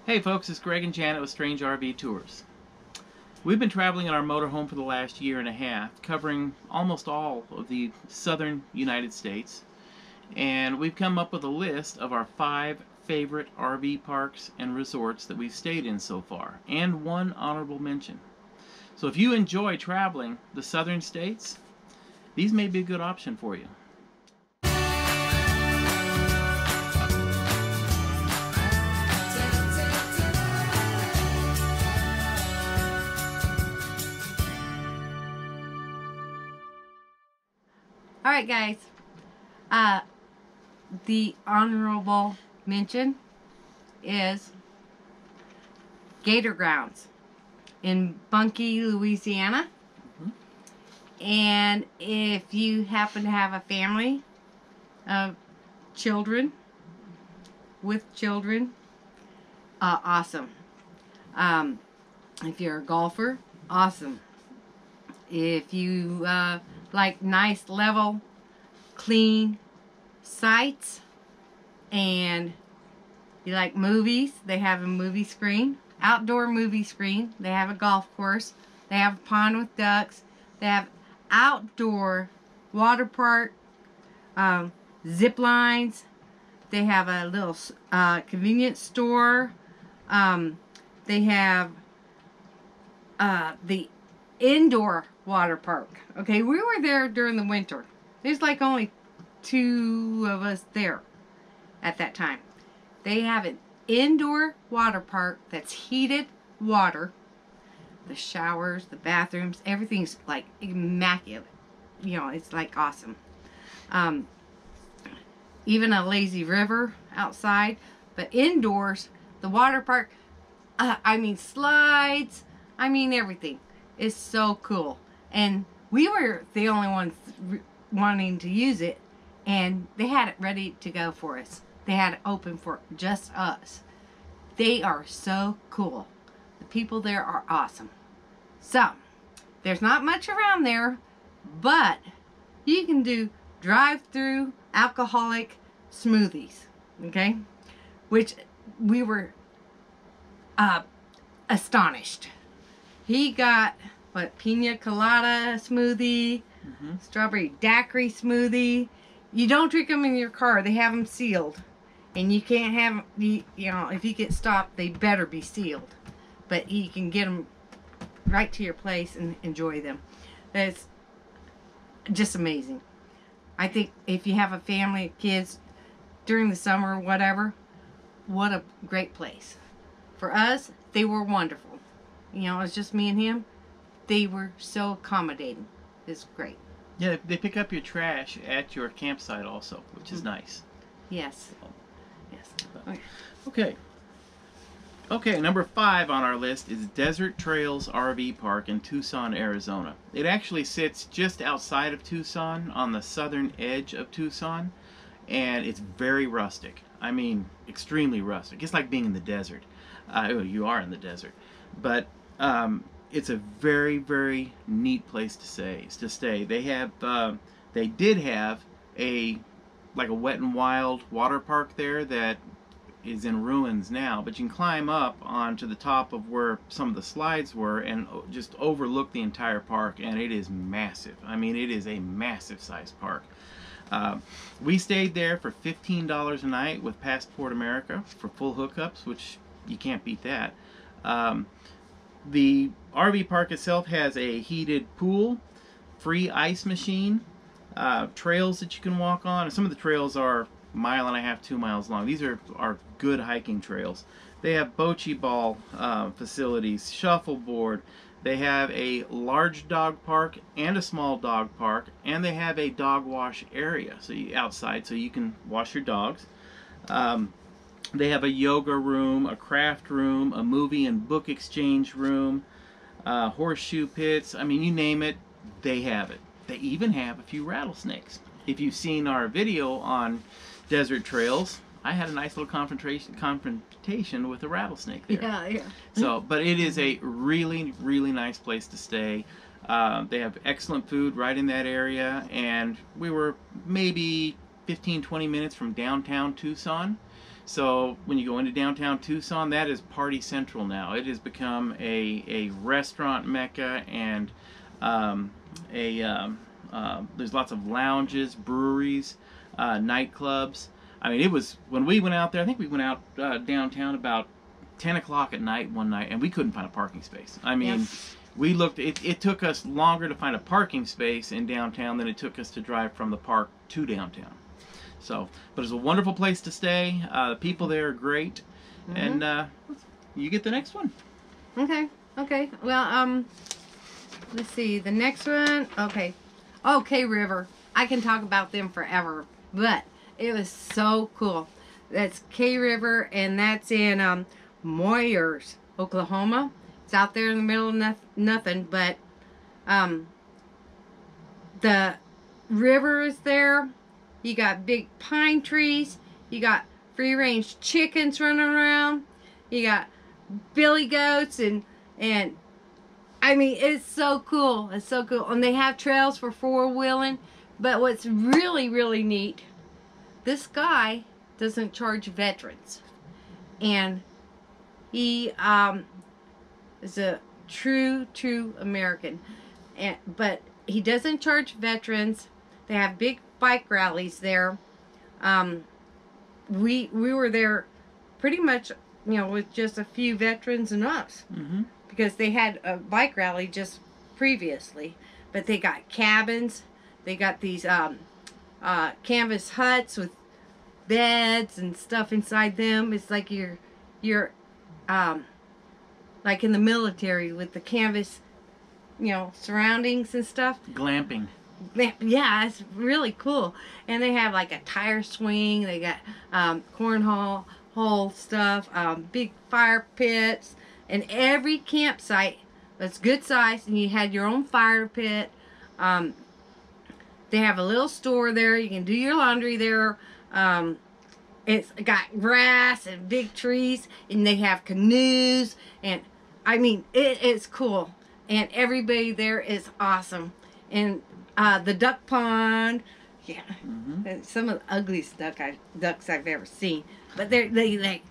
Hey folks, it's Greg and Janet with Strange RV Tours. We've been traveling in our motorhome for the last year and a half, covering almost all of the southern United States, and we've come up with a list of our 5 favorite RV parks and resorts that we've stayed in so far, and one honorable mention. So if you enjoy traveling the southern states, these may be a good option for you. All right, guys. The honorable mention is Gator Grounds in Bunkie, Louisiana. And if you happen to have a family of children, awesome. If you're a golfer, awesome. If you like nice, level, clean sights, and you like movies, they have a movie screen, outdoor movie screen. They have a golf course. They have a pond with ducks. They have outdoor water park, zip lines. They have a little convenience store. They have the indoor water park. Okay, we were there during the winter. There's like only 2 of us there at that time. They have an indoor water park that's heated water. The showers, the bathrooms, everything's like immaculate. You know, it's like awesome. Even a lazy river outside. But indoors, the water park, I mean slides, I mean everything. It's so cool. And we were the only ones wanting to use it, and they had it ready to go for us. They had it open for just us. They are so cool. The people there are awesome. So, there's not much around there, but you can do drive-through alcoholic smoothies, okay? Which we were astonished. He got, what, pina colada smoothie, strawberry daiquiri smoothie. You don't drink them in your car. They have them sealed. And you can't have, you know, if you get stopped, they better be sealed. But you can get them right to your place and enjoy them. It's just amazing. I think if you have a family of kids during the summer or whatever, what a great place. For us, they were wonderful. You know, it's just me and him. They were so accommodating. It's great. Yeah, they pick up your trash at your campsite also, which is nice. Yes. Yes. Okay. Okay, number 5 on our list is Desert Trails RV Park in Tucson, Arizona. It actually sits just outside of Tucson, on the southern edge of Tucson, and it's very rustic. I mean, extremely rustic. It's like being in the desert. You are in the desert. But it's a very, very neat place to stay. They have, they did have a Wet and Wild water park there that is in ruins now, but you can climb up onto the top of where some of the slides were and just overlook the entire park, and it is massive. I mean, it is a massive sized park. We stayed there for $15 a night with Passport America for full hookups, which you can't beat that. The RV park itself has a heated pool, free ice machine, trails that you can walk on. And some of the trails are 1.5 miles, 2 miles long. These are good hiking trails. They have bocce ball facilities, shuffleboard. They have a large dog park and a small dog park, and they have a dog wash area outside so you can wash your dogs. They have a yoga room, a craft room, a movie and book exchange room, horseshoe pits. I mean, you name it, they have it. They even have a few rattlesnakes. If you've seen our video on Desert Trails, I had a nice little confrontation with a rattlesnake there. Yeah. So, but it is a really, really nice place to stay. They have excellent food right in that area, and we were maybe 15-20 minutes from downtown Tucson. So when you go into downtown Tucson, that is party central now. It has become a restaurant mecca, and um, there's lots of lounges, breweries, nightclubs. I mean, it was when we went out there. I think we went out downtown about 10 o'clock at night one night, and we couldn't find a parking space. I mean, Yep. we looked. It took us longer to find a parking space in downtown than it took us to drive from the park to downtown. So, but it's a wonderful place to stay. The people there are great, and you get the next one. Okay. Okay. Well, let's see. The next one. Okay. Okay, River. I can talk about them forever, but it was so cool. That's K River, and that's in Moyers, Oklahoma. It's out there in the middle of nothing, but the river is there. You got big pine trees. You got free-range chickens running around. You got billy goats and I mean, it's so cool. It's so cool. And they have trails for four-wheeling. But what's really, really neat, this guy doesn't charge veterans. And he is a true American. But he doesn't charge veterans. They have big bike rallies there. We were there pretty much, you know, with just a few veterans and us. Mm-hmm. Because they had a bike rally just previously. But they got cabins. They got these canvas huts with beds and stuff inside them. It's like you're like in the military with the canvas, you know, surroundings and stuff. Glamping. Yeah, it's really cool. And they have like a tire swing. They got cornhole stuff, big fire pits, and every campsite that's good size, and you had your own fire pit. They have a little store there. You can do your laundry there. It's got grass and big trees, and they have canoes, and I mean, it's cool. And everybody there is awesome. And the duck pond, yeah, some of the ugliest ducks I've ever seen. But they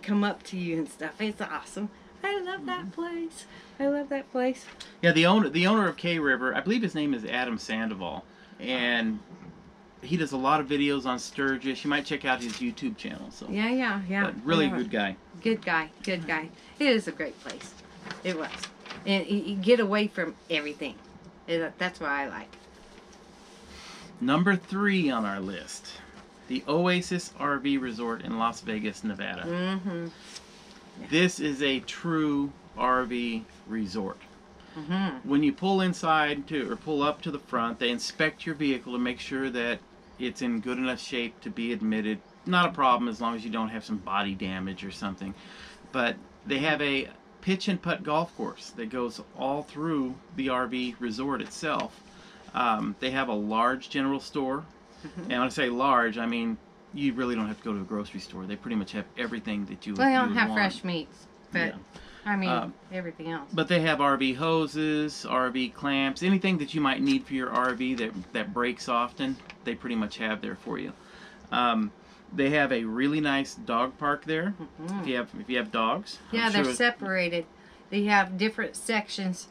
come up to you and stuff. It's awesome. I love that place. I love that place. Yeah, the owner of K River, I believe his name is Adam Sandoval, and he does a lot of videos on Sturgis. You might check out his YouTube channel. So Yeah. but really good guy. Good guy. It is a great place. It was, and you get away from everything. That's what I like. Number 3 on our list, the Oasis RV Resort in Las Vegas, Nevada. Mm-hmm. This is a true RV resort. Mm-hmm. When you pull inside or pull up to the front, they inspect your vehicle to make sure that it's in good enough shape to be admitted. Not a problem as long as you don't have some body damage or something. But they have a pitch and putt golf course that goes all through the RV resort itself. They have a large general store. And when I say large, I mean you really don't have to go to a grocery store. They pretty much have everything that you would Well, they don't you would have want. fresh meats, but Yeah. I mean everything else. But they have RV hoses, RV clamps, anything that you might need for your RV that breaks often, they pretty much have there for you. They have a really nice dog park there. If you have dogs. Yeah, I'm they're sure separated. They have different sections.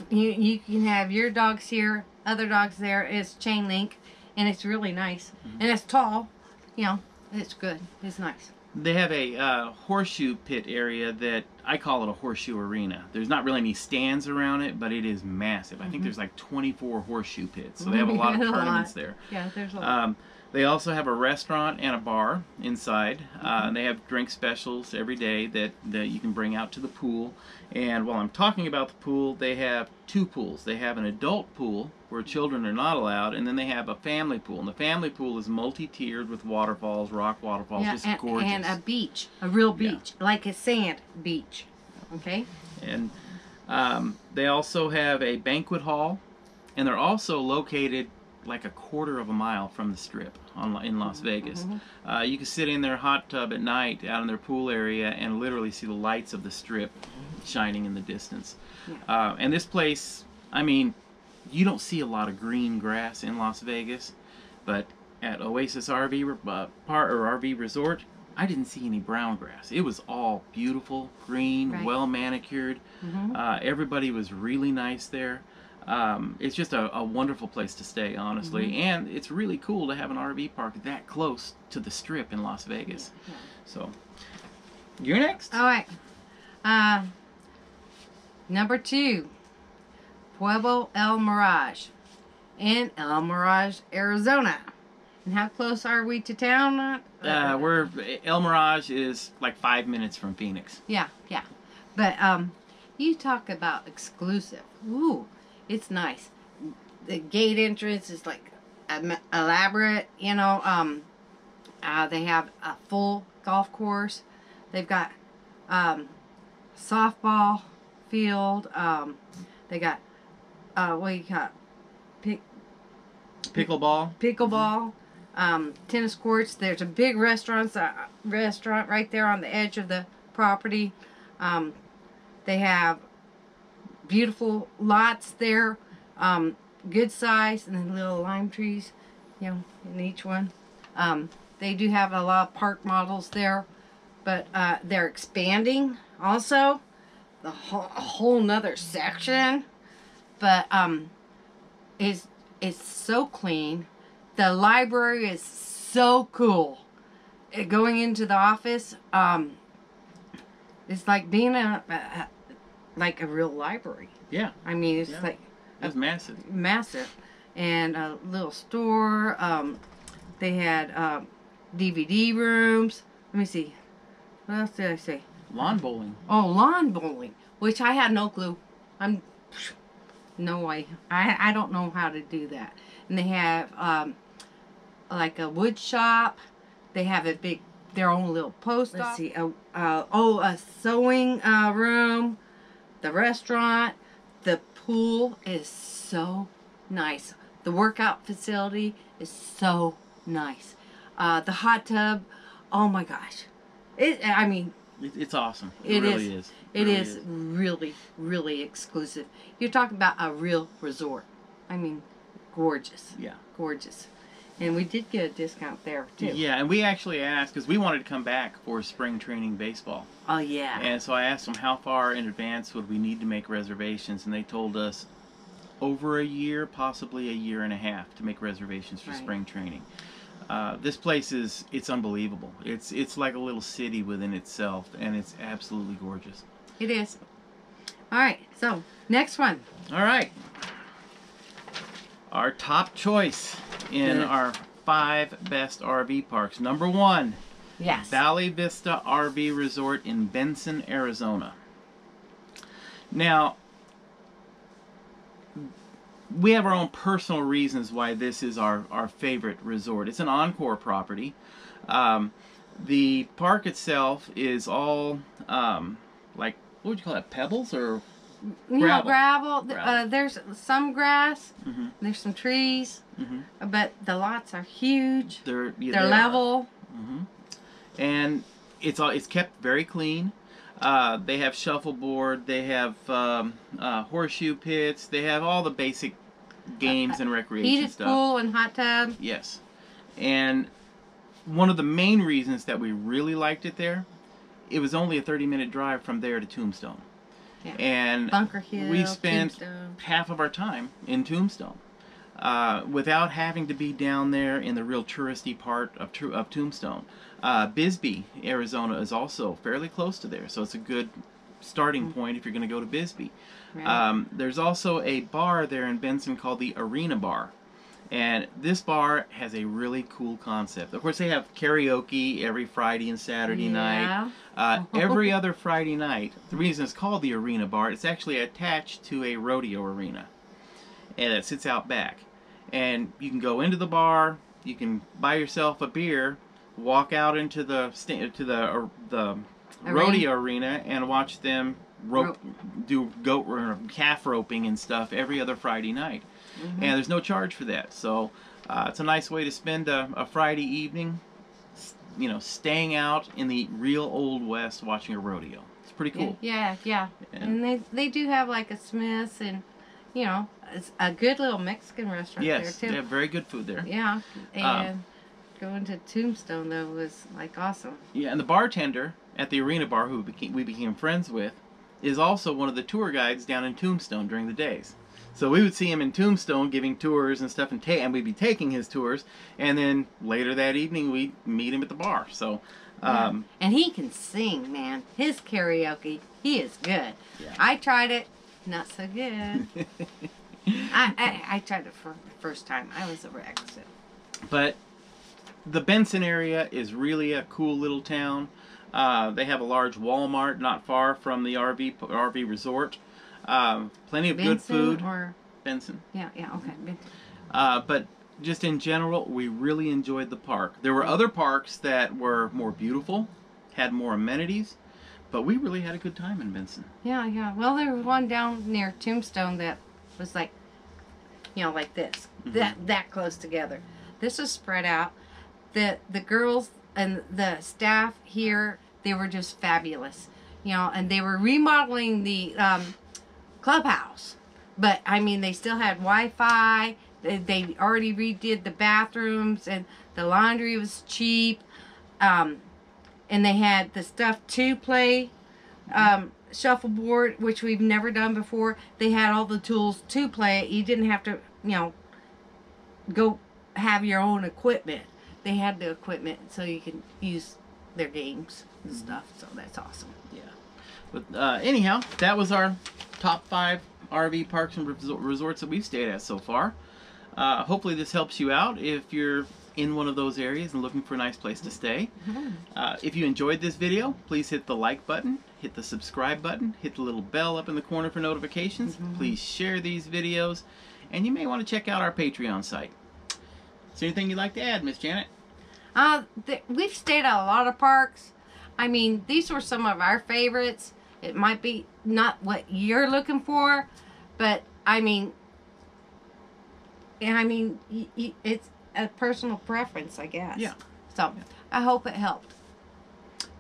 You can have your dogs here, other dogs there. It's chain link, and it's really nice. And it's tall. You know, it's good. It's nice. They have a horseshoe pit area that I call it a horseshoe arena. There's not really any stands around it, but it is massive. I think there's like 24 horseshoe pits, so they have a lot of A lot. tournaments there. Yeah, there's a lot. They also have a restaurant and a bar inside. And they have drink specials every day that you can bring out to the pool. And while I'm talking about the pool, they have 2 pools. They have an adult pool where children are not allowed, and then they have a family pool. And the family pool is multi-tiered with waterfalls, rock waterfalls, Yeah, just and, gorgeous. and a beach, a real Yeah. beach, like a sand beach. Okay. And they also have a banquet hall, and they're also located like a quarter of a mile from the Strip in Las Vegas. You can sit in their hot tub at night out in their pool area and literally see the lights of the Strip shining in the distance. And this place, I mean, you don't see a lot of green grass in Las Vegas, but at Oasis RV RV Resort, I didn't see any brown grass. It was all beautiful, green, Right. well manicured. Everybody was really nice there. It's just a wonderful place to stay, honestly, and it's really cool to have an RV park that close to the Strip in Las Vegas. Yeah. So, you're next. All right. Number 2, Pueblo El Mirage in El Mirage, Arizona. And how close are we to town? We're El Mirage is like 5 minutes from Phoenix. Yeah. But you talk about exclusive. Ooh, it's nice. The gate entrance is like elaborate. You know, they have a full golf course. They've got softball field. They got what do you got? Pickleball. Pickleball. Tennis courts. There's a big restaurant right there on the edge of the property. They have beautiful lots there, good size, and then little lime trees, you know, in each one. They do have a lot of park models there, but they're expanding also a whole nother section. But it's so clean. The library is so cool. Going into the office, it's like being like a real library. Yeah. I mean, it's like It's massive. massive. And a little store. They had DVD rooms. Let me see. What else did I say? Lawn bowling. Oh, lawn bowling, which I had no clue. No way. I don't know how to do that. And they have like a wood shop. They have their own little post office. Let's see. A sewing room. The restaurant. The pool is so nice. The workout facility is so nice. The hot tub. Oh my gosh. It's awesome. It really is. It is really, really exclusive. You're talking about a real resort. I mean, gorgeous. Yeah. Gorgeous. And we did get a discount there, too. Yeah, and we actually asked, because we wanted to come back for spring training baseball. Oh, yeah. And so I asked them how far in advance would we need to make reservations, and they told us over a year, possibly a year and a half to make reservations for spring training. This place it's unbelievable. It's like a little city within itself, and it's absolutely gorgeous. It is. All right, so next one. All right. Our top choice in our 5 best RV parks. Number 1. Yes. Valley Vista RV Resort in Benson, Arizona. Now, we have our own personal reasons why this is our favorite resort. It's an Encore property. The park itself is all like, what would you call it, pebbles or gravel? Gravel. There's some grass. There's some trees. But the lots are huge. They're level. And it's kept very clean. They have shuffleboard. They have horseshoe pits. They have all the basic games and recreation Heated stuff. pool and hot tub. Yes. And one of the main reasons that we really liked it there, it was only a 30-minute drive from there to Tombstone. Yeah. And Bunker Hill, we spent Tombstone. half of our time in Tombstone without having to be down there in the real touristy part of Tombstone. Bisbee, Arizona is also fairly close to there, so it's a good starting point if you're going to go to Bisbee. Right. There's also a bar there in Benson called the Arena Bar. And this bar has a really cool concept. Of course, they have karaoke every Friday and Saturday night. Every other Friday night, the reason it's called the Arena Bar, it's actually attached to a rodeo arena. And it sits out back. And you can go into the bar, you can buy yourself a beer, walk out into the rodeo arena and watch them do goat or calf roping and stuff every other Friday night. And there's no charge for that. So it's a nice way to spend a Friday evening, you know, staying out in the real Old West watching a rodeo. It's pretty cool. Yeah. And they do have like a Smith's and, you know, it's a good little Mexican restaurant there too. They have very good food there. Yeah. And going to Tombstone though was like awesome. Yeah, and the bartender at the arena bar who we became friends with is also one of the tour guides down in Tombstone during the days. So we would see him in Tombstone giving tours and stuff, and we'd be taking his tours, and then later that evening we'd meet him at the bar. So, Yeah. And he can sing, man. His karaoke, he is good. Yeah. I tried it, not so good. I tried it for the first time. I was a wreck. So. But the Benson area is really a cool little town. They have a large Walmart not far from the RV resort. Plenty of Benson good food. Or... Benson. Yeah, okay. Benson. But just in general, we really enjoyed the park. There were other parks that were more beautiful, had more amenities, but we really had a good time in Benson. Yeah. Well, there was one down near Tombstone that was like, like this, that close together. This was spread out. The girls and the staff here, they were just fabulous, and they were remodeling the clubhouse. But, I mean, they still had Wi-Fi. They already redid the bathrooms, and the laundry was cheap. And they had the stuff to play shuffleboard, which we've never done before. They had all the tools to play it. You didn't have to, go have your own equipment. They had the equipment so you can use their games and stuff. So that's awesome. Yeah. But anyhow, that was our top 5 RV parks and resorts that we've stayed at so far. Hopefully this helps you out if you're in one of those areas and looking for a nice place to stay. If you enjoyed this video, please hit the like button, hit the subscribe button, hit the little bell up in the corner for notifications. Please share these videos, and you may want to check out our Patreon site. Is there anything you'd like to add, Miss Janet? We've stayed at a lot of parks. I mean, these were some of our favorites. It might be not what you're looking for, but I mean, it's a personal preference, I guess. Yeah. So, I hope it helped.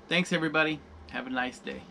Thanks, everybody. Have a nice day.